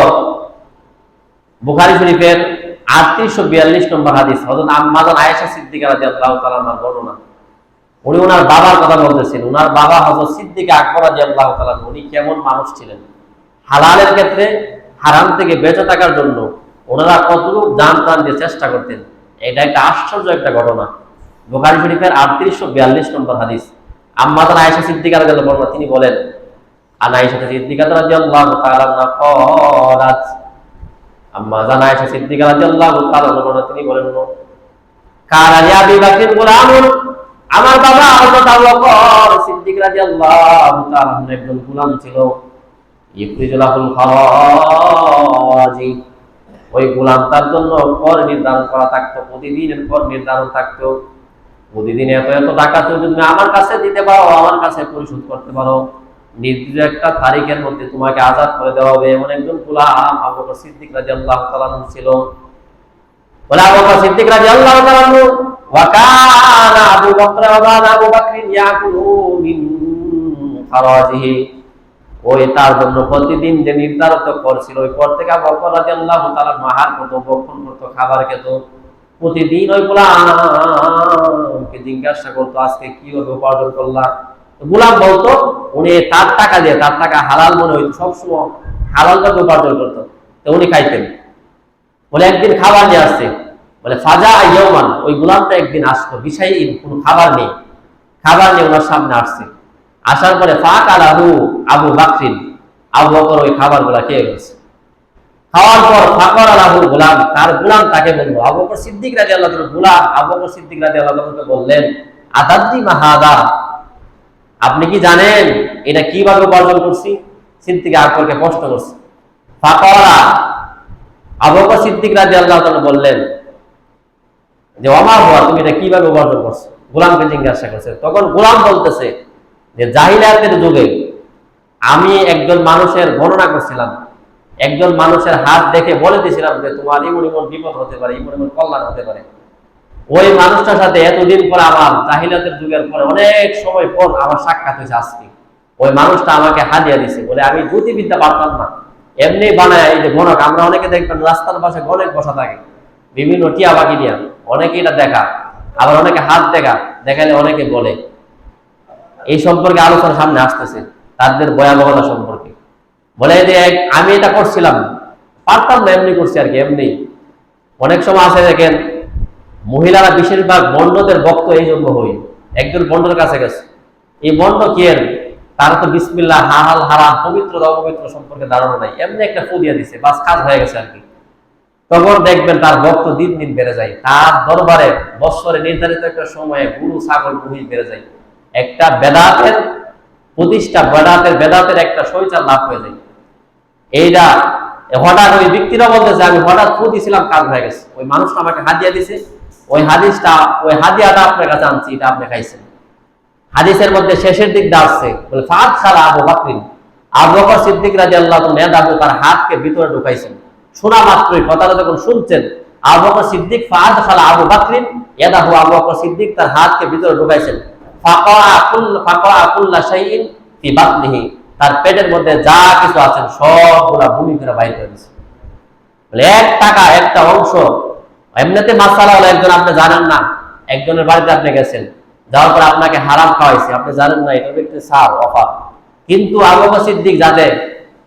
A: বুখারী শরীফের 3842 নম্বর হাদিস, হযরত আম্মা জান আয়েশা সিদ্দিকা রাদিয়াল্লাহু তাআলা আনহার বর্ণনা। উনি ওনার বাবার কথা বলতেছেন। ওনার বাবা হযরত সিদ্দিক আকবর রাদিয়াল্লাহু তাআলা, উনি কেমন মানুষ ছিলেন, হালালের ক্ষেত্রে হারাম থেকে বেঁচে থাকার জন্য ওনারা কতটুকু জান প্রাণ দিয়ে চেষ্টা করতেন, এটা একটা আশ্চর্য একটা ঘটনা। বুখারী শরীফের 3842 নম্বর হাদিস, আম্মা জান আয়েশা সিদ্দিকা রাদিয়াল্লাহু তাআলা তিনি বলেন, আন আয়েশা সিদ্দিকা রাদিয়াল্লাহু তাআলা ক্বালাত, আম্মা জান আয়েশা সিদ্দিকা রাদিয়াল্লাহু তাআলা তিনি বলেন, কানা লি আবি বকর গোলামুন, আমার বাবা হযরত আবু বকর সিদ্দিক রাদিয়াল্লাহু তাআলা একজন গোলাম ছিল, ইফরিজুল খারাজি, ওই গোলাম তার জন্য কর নির্ধারণ করা থাকতো, প্রতিদিনের কর নির্ধারণ থাকতো, প্রতিদিন এত এত টাকা তুমি আমার কাছে দিতে পারো, আমার কাছে পরিশোধ করতে পারো, নির্দিষ্ট একটা তারিখের মধ্যে তোমাকে আজাদ করে দেওয়া হবে, এমন একজন গোলাম আবু বকর সিদ্দিক রাদিয়াল্লাহু তাআলা ছিল। বলে আবু বকর সিদ্দিক রাদিয়াল্লাহু তাআলা, ওয়া কানা আবু বকর ওয়া কানা আবু বকর ইয়াকুলু মিন খারাজিহি, ওই তার জন্য প্রতিদিন যে নির্ধারিত কর ছিল, ওই কর থেকে আবু বকর রাদিয়াল্লাহু তাআলা মাহার করতো, ভক্ষণ করতো, খাবার খেত। প্রতিদিন ওই গোলামকে জিজ্ঞাসা করতো, আজকে কিভাবে উপার্জন করলাম? গোলাম বলতো, উনি তার টাকা দিয়ে, তার টাকা হালাল মনে হইতো, সবসময় হালাল ভাবে উপার্জন করতো, তো উনি খাইতেন। বলে একদিন খাবার নিয়ে আসছে, বলে ফাজা ইয়াওমান, ওই গোলামটা একদিন আসতো, বিষয়হীন, কোনো খাবার নেই, খাবার নিয়ে ওনার সামনে আসছে। আসার পরে ফাকালাহু আবু বকর, আবু বকর ওই খাবারগুলা খেয়ে গেছে। খাওয়ার পর ফাকালাহু গোলাম, তার গোলাম তাকে বলল, আবু বকর সিদ্দিক রাদিয়াল্লাহু তাআলা গোলাম আবু বকর সিদ্দিক রাদিয়াল্লাহু তাআলা বললেন, আতাদরি মা হাদা, আপনি কি জানেন এটা কিভাবে উপার্জন করছি? সিদ্দিক আকবরকে প্রশ্ন করছে। ফাকালা, আবু বকর সিদ্দিক রাদিয়াল্লাহু তাআলা বললেন যে ওমা হুয়া, তুমি এটা কিভাবে উপার্জন করছো? গোলামকে জিজ্ঞাসা করছে। তখন গোলাম বলতেছে যে জাহিলিয়াতের যুগে আমি একজন মানুষের বর্ণনা করছিলাম, একজন মানুষের হাত দেখে বলে দিয়েছিলাম যে তোমার এমন এমন বিপদ হতে পারে, এমন এমন কল্যাণ হতে পারে। ওই মানুষটার সাথে এতদিন পর আমার, জাহিলিয়াতের যুগের পরে অনেক সময় পর আমার সাক্ষাৎ হয়েছে আজকে। ওই মানুষটা আমাকে হাদিয়া দিছে, বলে আমি জ্যোতির্বিদ্যা পারতাম না, এমনি বানায়, এই যে গণক, আমরা অনেকে দেখবেন রাস্তার পাশে গণক বসা থাকে বিভিন্ন টিয়া বাকি নিয়ে, অনেকে এটা দেখা, আবার অনেকে হাত দেখালে অনেকে বলে। এই সম্পর্কে আলোচনা সামনে আসতেছে, তাদের ভয়াবহতা সম্পর্কে। বলে যে আমি এটা করছিলাম, পারতাম না, এমনি করছি আর কি, এমনি। অনেক সময় আছে দেখেন, মহিলারা বেশিরভাগ বন্ডদের ভক্ত এই জন্য হই। একজন বন্ডের কাছে গেছে, এই বন্ড কি এর, তার তো বিসমিল্লাহ হালাল হারাম পবিত্র অপবিত্র সম্পর্কে ধারণা নাই, এমনি একটা ফু দিয়ে দিছে, বাস কাজ হয়ে গেছে আর কি। তখন দেখবেন তার ভক্ত দিন দিন বেড়ে যায়, তার দরবারে বৎসরে নির্ধারিত একটা সময়ে গরু ছাগল মহিষ বেড়ে যায়, একটা বেদাতের প্রতিষ্ঠা, বেদাতের একটা সইচার লাভ হয়ে যায়। এইটা হঠাৎ ওই ব্যক্তিরা বলতেছে, আমি হঠাৎ ফু দিছিলাম, কাজ হয়ে গেছে, ওই মানুষটা আমাকে হাদিয়া দিছে, ওই হাদিয়াটা আপনার কাছে আনছি, এটা আপনি খাইছেন। হাদিসের মধ্যে শেষের দিকটা আসছে, বলে ফাদ খালা আবু বাকরিন, আবু বকর সিদ্দিক রাদিয়াল্লাহু আনহু তার হাতকে ভিতরে ঢুকাইছেন। শোনা মাত্রই, কথাটা যখন শুনছেন, আবু বকর সিদ্দিক ফাদ খালা আবু বাকরিন ইয়াদাহু, আবু বকর সিদ্দিক তার হাতকে ভিতরে ঢুকাইছেন। ফাকরা কুল্লা শাইইন ফি বাতনিহি, তার পেটের মধ্যে যা কিছু আছে সবগুলা ভূমি করে বাইর করে দিয়েছে। বলে 1 টাকা একটা অংশ, এমনিতে মাসালা হলো, একজন আপনি জানেন না, একজনের বাড়িতে আপনি গেছেন, যাওয়ার পর আপনাকে হারাম খাওয়াইছে, আপনি জানেন না, এটা ব্যক্তি সার অফার। কিন্তু আবু বকর সিদ্দিক যাতে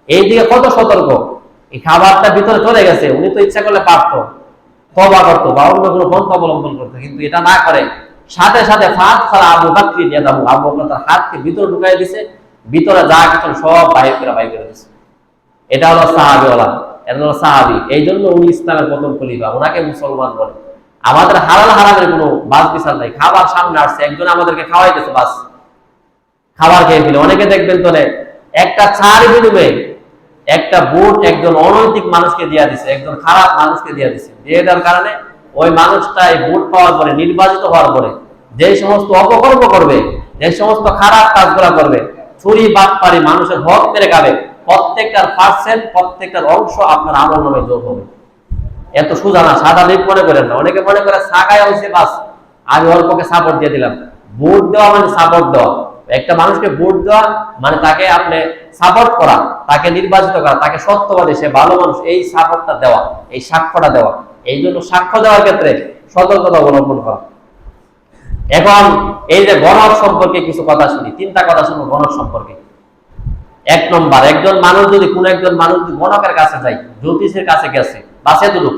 A: এইদিকে কত সতর্ক, এই খাবারটা ভিতরে চলে গেছে, উনি তো ইচ্ছা করলে পারতো, তওবা করতো বা অন্য কোনো পন্থা অবলম্বন করতো, কিন্তু এটা না করে সাথে সাথে ফাদ খালা আবু বাকরিন ইয়াদাহু, আবু বকর তার হাতকে ভিতরে ঢুকাই দিছে, ভিতরে যা কিছু সব বাইরে করে দিছে। এটা হলো সাহাবীওয়ালা, এটা হলো সাহাবী। এই জন্য উনি ইসলামের প্রথম খলিফা, ওনাকে মুসলমান বলে। আমাদের হালাল হারামের কোনো বাস বিচার নাই, খাবার সামনে আসছে, একজন আমাদেরকে খাওয়াইতেছে, বাস খাবার খেয়ে ফেলে। অনেকে দেখবেন তো একটা ছাড় বিনিময়ে একটা বুট একজন অনৈতিক মানুষকে দিয়ে দিছে, একজন খারাপ মানুষকে দিয়ে দিছে, দিয়ে দেওয়ার কারণে ওই মানুষটা এই বুট পাওয়ার পরে, নির্বাচিত হওয়ার পরে যে সমস্ত অপকর্ম করবে, যে সমস্ত খারাপ কাজগুলা করবে, চুরি বাটপারি মানুষের হক মেরে খাবে, প্রত্যেকটার পার্সেন্ট, প্রত্যেকটার অংশ আপনার আমল নামে যোগ হবে। এত সোজা না, সাদা লিপ মনে করেন না। অনেকে মনে করে সাগায় হয়েছে, বাস আমি অল্পকে সাপোর্ট দিয়ে দিলাম। ভোট দেওয়া মানে সাপোর্ট দেওয়া, একটা মানুষকে ভোট দেওয়া মানে তাকে আপনি সাপোর্ট করা, তাকে নির্বাচিত করা, তাকে সত্যবাদী, সে ভালো মানুষ, এই সাপোর্টটা দেওয়া, এই সাক্ষ্যটা দেওয়া। এই জন্য সাক্ষ্য দেওয়ার ক্ষেত্রে সতর্কতা অবলম্বন করা। এখন এই যে গণক সম্পর্কে কিছু কথা শুনি, 3টা কথা শুনো গণক সম্পর্কে। 1 নম্বর, একজন মানুষ যদি গণকের কাছে যায়, জ্যোতিষের কাছে গেছে, বাসে দুরূপ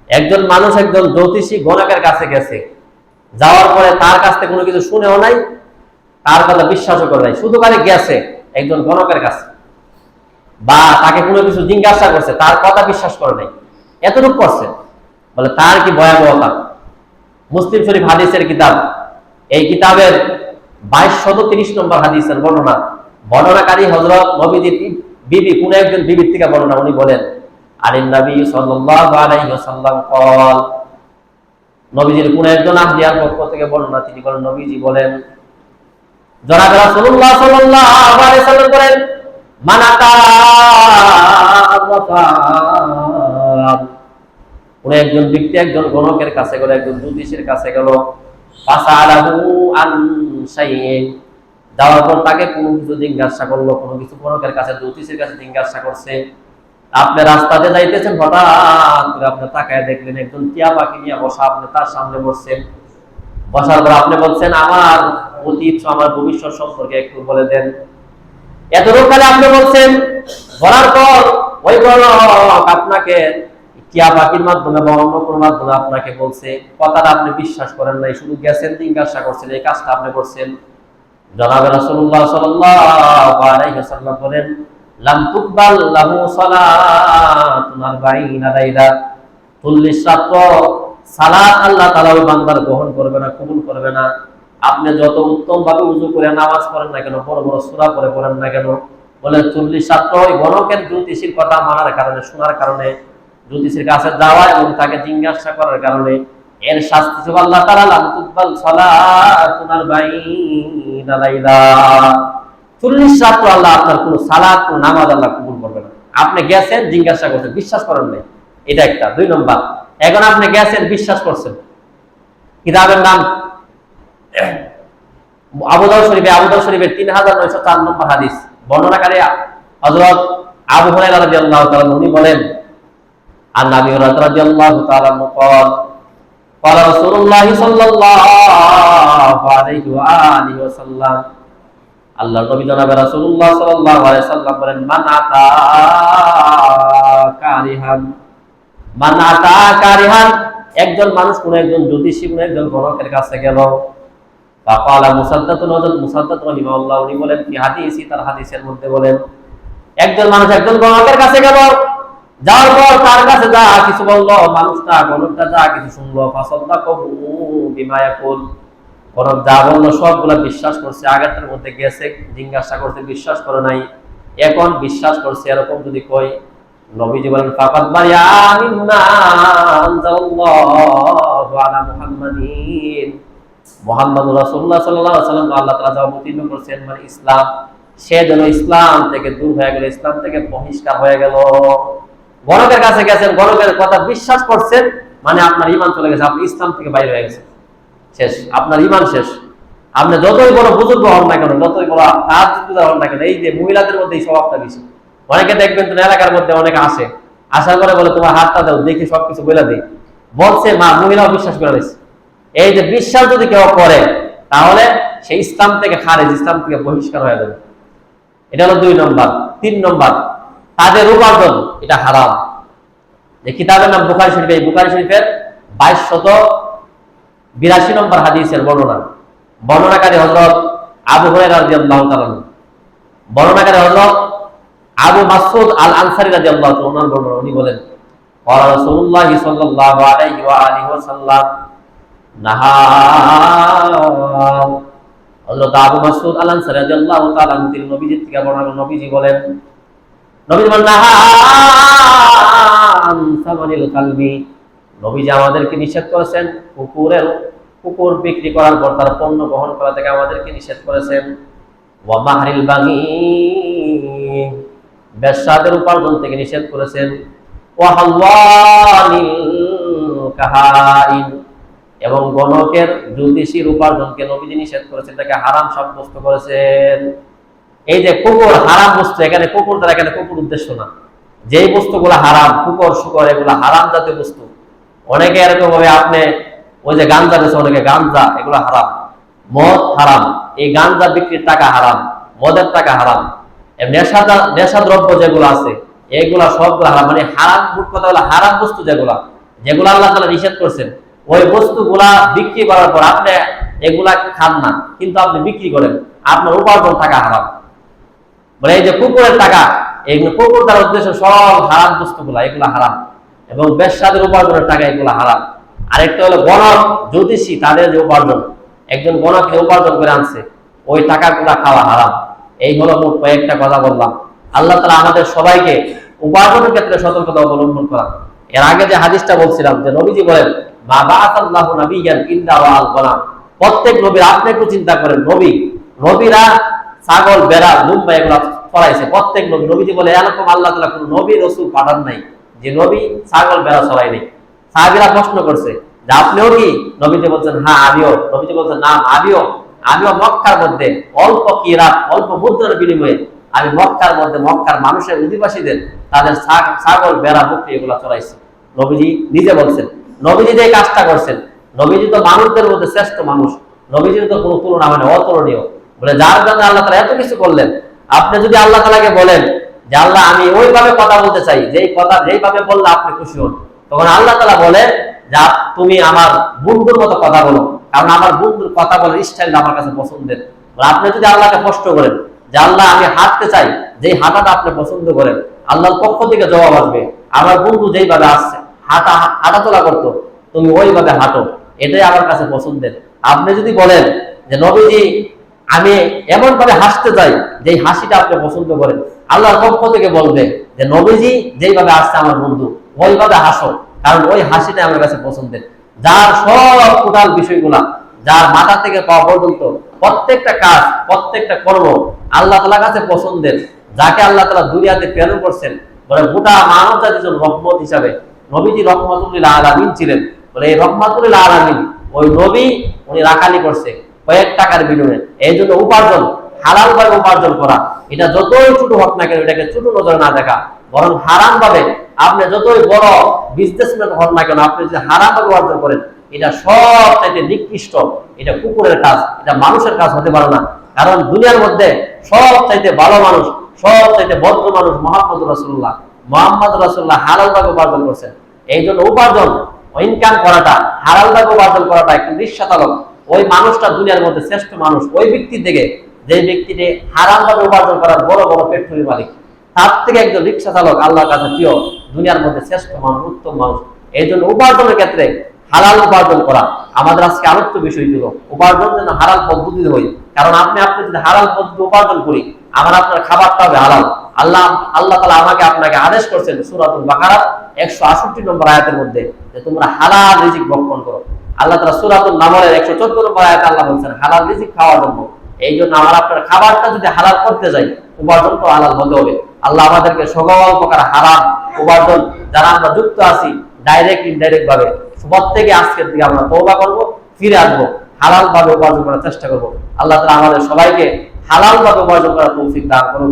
A: একজন মানুষ একজন জ্যোতিষী গণকের কাছে গেছে, যাওয়ার পরে তার কাছ থেকে কোনো কিছু শুনেও নাই, তার কথা বিশ্বাসও করে নাই, শুধু খালি গেছে একজন গণকের কাছে, বা তাকে কোনো কিছু জিজ্ঞাসা করছে, তার কথা বিশ্বাস করে নাই, এতটুকু করছে, বলে তার কি ভয়াবহতা। মুসলিম শরীফ হাদিসের কিতাব, এই কিতাবের 2230 নম্বর হাদিসের বর্ণনাকারী হযরত নবীজির বিবি, কোন একজন বিবির থেকে বর্ণনা, উনি বলেন, আনিন নবী সাল্লাল্লাহু আলাইহি ওয়াসাল্লাম قال, নবীজির কোন একজন আহলিয়ার পক্ষ থেকে বর্ণনা, তিনি বলেন, নবীজি বলেন, জনাব রাসূলুল্লাহ সাল্লাল্লাহু আলাইহি ওয়াসাল্লাম বলেন, মান আতা কোন একজন ব্যক্তি একজন গণকের কাছে গেল, একজন জ্যোতিষীর কাছে গেল, ফাসালাহু আন শাইইন, যাওয়ার পর তাকে কোনো কিছু জিজ্ঞাসা করলো, কোনো কিছু গণকের কাছে, জ্যোতিষীর কাছে জিজ্ঞাসা করছে। আপনি রাস্তাতে যাইতেছেন, হঠাৎ করে আপনি তাকায় দেখলেন একজন টিয়া পাখি নিয়ে বসা, আপনি তার সামনে বসছেন, বসার পর আপনি বলছেন, আমার অতীত আমার ভবিষ্যৎ সম্পর্কে একটু বলে দেন। এতটুকু কালে আপনি বলছেন, বলার পর ওই গণক আপনাকে টিয়া পাখির মাধ্যমে বা অন্য কোনো মাধ্যমে আপনাকে বলছে, কথাটা আপনি বিশ্বাস করেন নাই, শুধু গেছেন, জিজ্ঞাসা করছেন, এই কাজটা আপনি করছেন। জনাবে রাসূলুল্লাহ সাল্লাল্লাহু আলাইহি ওয়াসাল্লাম বলেন, লাম তুকবাল লাহু সালাতুন 40 লাইলা, 40 রাত সালাত আল্লাহ তাআলা ওই বান্দার গ্রহণ করবে না, কবুল করবে না। আপনি যত উত্তম ভাবে ওযু করে নামাজ পড়েন না কেন, বড় বড় সূরা পড়েন না কেন, বলে 40 রাত ওই গণকের জ্যোতিষীর কথা মানার কারণে, শোনার কারণে, জ্যোতিষীর কাছে যাওয়া এবং তাকে জিজ্ঞাসা করার কারণে এর শাস্তি হবে আল্লাহ তাআলা লাম তুকবাল সালাতুন 40 লাইলা, 40 রাত আল্লাহ আপনার কোন সালাত, কোন নামাজ আল্লাহ কবুল করবে না। আপনি গেছেন, জিজ্ঞাসা করছেন, বিশ্বাস করেন নাই, এটা একটা। 2 নম্বর, এখন আপনি গেছেন, বিশ্বাস করছেন, কিতাবের নাম আবু দাউদ শরীফের 3904 নম্বর হাদিস, বর্ণনাকারী হযরত আবু হুরায়রা রাদিয়াল্লাহু তাআলা, উনি বলেন, আর নবী রাদিয়াল্লাহু তাআলা قال قال رسول الله صلى الله عليه واله وسلم আল্লাহর নবী জনাব রাসূলুল্লাহ সাল্লাল্লাহু আলাইহি সাল্লাম বলেন, মান আতা কারিহান, একজন মানুষ কোন একজন জ্যোতিষী কোন একজন গণকের কাছে গেল। ফাকালা মুসাদ্দাতুন, হযরত মুসাদ্দাদ রাহিমাহুল্লাহ উনি বলেন, কি হাদিসি, তার হাদিসের মধ্যে বলেন, একজন মানুষ একজন গণকের কাছে গেল, যাওয়ার পর তার কাছে যা কিছু বললো, মানুষটা গণকটা যা কিছু শুনলো, ফাসাদ্দাকাহু বিমা ইয়াকুল, গণক যা বললো সবগুলা বিশ্বাস করছে। আগেরটার মধ্যে গেছে, জিজ্ঞাসা করতে বিশ্বাস করে নাই, এখন বিশ্বাস করছে। এরকম যদি কই, নবীজি বলেন, ফাকাদ বারিয়া মিম্মা আনজালাল্লাহু আলা মুহাম্মাদিন, মুহাম্মদুর রাসূলুল্লাহ সাল্লাল্লাহু আলাইহি ওয়াসাল্লাম আল্লাহ তাআলা যা অবতীর্ণ করেছেন, মানে ইসলাম, সে যেন ইসলাম থেকে দূর হয়ে গেল, ইসলাম থেকে বহিষ্কার হয়ে গেল। গণকের কাছে গেছেন, গণকের কথা বিশ্বাস করছেন, মানে আপনার ঈমান চলে গেছে, আপনি ইসলাম থেকে বাইরে হয়ে গেছেন, শেষ, আপনার ঈমান শেষ। আপনি যতই বড় বুজুর্গ হন না কেন, যতই বড় তাহাজ্জুদগার হন না কেন, এই যে মহিলাদের মধ্যে এই স্বভাবটা বেশি। অনেকে দেখবেন তো এলাকার মধ্যে অনেকে আসে, আসার পরে বলে, তোমার হাতটা দাও, দেখি সবকিছু বলে দিই, বলছে মা, মহিলাও বিশ্বাস করে দিচ্ছে। এই যে বিশ্বাস যদি কেউ করে, তাহলে সে ইসলাম থেকে খারেজ, ইসলাম থেকে বহিষ্কার হয়ে যাবে। এটা হলো 2 নম্বর। 3 নম্বর, তাদের উপার্জন এটা হারাম। যে কিতাবের নাম বুখারী শরীফ, এই বুখারী শরীফের 2282 নম্বর হাদিসের বর্ণনা। বর্ণনাকারী হযরত আবু হুরায়রা রাদিয়াল্লাহু তাআলা, বর্ণনাকারী হযরত আবু মাসউদ আল আনসারী রাদিয়াল্লাহু তাআলা ওনার বর্ণনা। উনি বলেন, ক্বালা রাসূলুল্লাহ সাল্লাল্লাহু আলাইহি ওয়া আলিহি ওয়াসাল্লাম নাহা, হযরত আবু মাসউদ আল আনসারী রাদিয়াল্লাহু তাআলা তিনি নবীজি থেকে বর্ণনা, নবীজি বলেন, নবীজি বলেন, নাহা সামানিল কালবি, নবীজি আমাদেরকে নিষেধ করেছেন কুকুর বিক্রি করার পর তার পণ্য গ্রহণ করা থেকে আমাদেরকে নিষেধ করেছেন। ওয়া মাহরিল বাগী, বেশ্যাদের উপার্জন থেকে নিষেধ করেছেন। ওয়া হাওয়ানিল কাহাইন, এবং গণকের জ্যোতিষীর উপার্জনকে নবীজি নিষেধ করেছেন, এটাকে হারাম সাব্যস্ত করেছেন। এই যে কুকুর হারাম বস্তু, এখানে কুকুর দ্বারা এখানে কুকুর উদ্দেশ্য না, যেই বস্তুগুলো হারাম, কুকুর শুকর এগুলো হারাম জাতীয় বস্তু। অনেকে এরকম ভাবে, আপনি ওই যে গাঞ্জা বেছে, অনেকে গাঞ্জা, এগুলো হারাম। মদ হারাম, এই গাঞ্জা বিক্রির টাকা হারাম, মদের টাকা হারাম। নেশা দ্রব্য যেগুলো আছে এগুলা সবগুলো হারাম। মানে হারাম, মোট কথা হলো হারাম বস্তু যেগুলা, যেগুলো আল্লাহ তাআলা নিষেধ করছেন, ওই বস্তুগুলা বিক্রি করার পর আপনি এগুলা খান না, কিন্তু আপনি বিক্রি করেন, আপনার উপার্জন টাকা হারাম। মানে এই যে কুকুরের টাকা, এইগুলো কুকুর তার উদ্দেশ্য সব হারাম বস্তুগুলা, এগুলা হারাম। এবং বেশ্যাদের উপার্জনের টাকা, এগুলা হারাম। আরেকটা হলো গণক জ্যোতিষী, তাদের যে উপার্জন, একজন গণক উপার্জন করে আনছে, ওই টাকাগুলা খাওয়া হারাম। এই হলো মোট কয়েকটা কথা বললাম। আল্লাহ তাআলা আমাদের সবাইকে উপার্জনের ক্ষেত্রে সতর্কতা অবলম্বন করা। এর আগে যে হাদিসটা বলছিলাম, যে নবীজি বলেন, মা বাআসাল্লাহু নাবিয়্যান ইল্লা ওয়াল গনাম, প্রত্যেক নবীর, আপনি একটু চিন্তা করেন, নবীরা ছাগল, বেড়া, দুম্বা এগুলা চড়াইছে, প্রত্যেক নবী। নবীজি বলে, এরকম আল্লাহ তাআলা কোন নবী রাসূল পাঠান নাই যে নবী ছাগল বেড়া চড়াই নাই। সাহাবীরা প্রশ্ন করছে যে আপনিও কি? নবীজি বলছেন, হ্যাঁ আমিও। নবীজি বলছেন, না আমিও মক্কার মধ্যে অল্প কিরাত, অল্প মুদ্রার বিনিময়ে আমি মক্কার মধ্যে মক্কার মানুষের অধিবাসীদের তাদের ছাগল, বেড়া, বকরি এগুলা চড়াইছি। নবীজি নিজে বলছেন। নবীজি যে কাজটা করছেন, নবীজি তো মানুষদের মধ্যে শ্রেষ্ঠ মানুষ, নবীজির তো কোনো তুলনা মানে অতুলনীয়। বলে যার জন্য আল্লাহ তাআলা এত কিছু করলেন, আপনি যদি আল্লাহ তাআলাকে বলেন যে আল্লাহ আমি ওইভাবে কথা বলতে চাই, যেই কথা যেইভাবে বললে আপনি খুশি হন, তখন আল্লাহ তাআলা বলে যে তুমি আমার বন্ধুর মতো কথা বলো, কারণ আমার বন্ধুর কথা বলার স্টাইল আমার কাছে পছন্দের। আপনি যদি আল্লাহকে কষ্ট করেন যে আল্লাহ আমি হাঁটতে চাই, যেই হাঁটাটা আপনি পছন্দ করেন, আল্লাহর পক্ষ থেকে জবাব আসবে, আমার বন্ধু যেইভাবে আসছে হাঁটাচলা করতো, তুমি ওইভাবে হাঁটো, এটাই আমার কাছে পছন্দের। আপনি যদি বলেন যে নবীজি আমি এমন ভাবে হাসতে চাই যে হাসিটা আপনি পছন্দ করেন, আল্লাহর পক্ষ থেকে বলবে যে নবীজি যেইভাবে আসছে আমার বন্ধু, ওইভাবে হাসো, কারণ ওই হাসিটা আমার কাছে পছন্দের। যার সব টোটাল বিষয়গুলা, যার মাথা থেকে পাওয়া পর্যন্ত প্রত্যেকটা কাজ, প্রত্যেকটা কর্ম আল্লাহ তাআলার কাছে পছন্দের, যাকে আল্লাহ তাআলা দুনিয়াতে প্রেরণ করছেন, বলে গোটা মানব জাতির জন্য রহমত হিসাবে নবীজি রহমাতুল লিল আলামিন ছিলেন। বলে এই রহমাতুল লিল আলামিন, ওই নবী উনি রাখালি করছে কয়েক টাকার বিনিময়ে। এই জন্য উপার্জন, হালাল ভাবে উপার্জন করা, এটা যতই ছোট হোক না কেন, এটাকে ছোট নজরে না দেখা, বরং হারাম ভাবে, আপনি যতই বড় বিজনেসম্যান হন না কেন, আপনি যদি হারাম ভাবে উপার্জন করেন, এটা সবচাইতে নিকৃষ্ট, এটা কুকুরের কাজ, এটা মানুষের কাজ হতে পারে না। কারণ দুনিয়ার মধ্যে সব চাইতে ভালো মানুষ, সব চাইতে ভদ্র মানুষ মোহাম্মদ রাসূলুল্লাহ হালাল ভাবে উপার্জন করছেন। এই জন্য উপার্জন, ইনকাম করাটা, হালাল ভাবে উপার্জন করাটা একটু রিক্সা চালক, ওই মানুষটা দুনিয়ার মধ্যে শ্রেষ্ঠ মানুষ ওই ব্যক্তি থেকে, যে ব্যক্তিটি হারাম ভাবে উপার্জন করার বড় বড় ফ্যাক্টরির মালিক, তার থেকে একজন রিক্সা চালক আল্লাহর কাছে প্রিয়, দুনিয়ার মধ্যে শ্রেষ্ঠ মানুষ, উত্তম মানুষ। এই জন্য উপার্জনের ক্ষেত্রে হালাল উপার্জন করা আমাদের আজকে আলোচ্য বিষয় ছিল। উপার্জন যেন হালাল পদ্ধতিতে হয়, কারণ আপনি যদি হালাল পদ্ধতি উপার্জন করি, আমার আপনার খাবারটা হবে হালাল। আল্লাহ তাআলা আমাকে আপনাকে আদেশ করছেন সূরাতুল বাকারা 168 নম্বর আয়াতের মধ্যে, যে তোমরা হালাল রিজিক ভক্ষণ করো। আল্লাহ তাআলা সূরাতুল নামলের 114 নম্বর আয়াতে আল্লাহ বলছেন হালাল রিজিক খাওয়ার জন্য। এই জন্য আমার আপনার খাবারটা যদি হালাল করতে যাই, উপার্জন তো হালাল হতে হবে। আল্লাহ আমাদেরকে সকল প্রকার হারাম উপার্জন যারা আমরা যুক্ত আছি, ডাইরেক্ট ইনডাইরেক্ট ভাবে, সব থেকে আজকের দিকে আমরা তওবা করব, ফিরে আসবো, হালাল ভাবে উপার্জন করার চেষ্টা করব। আল্লাহ তাআলা আমাদের সবাইকে হালাল ভাবে উপার্জন করার তৌফিক দান করুন।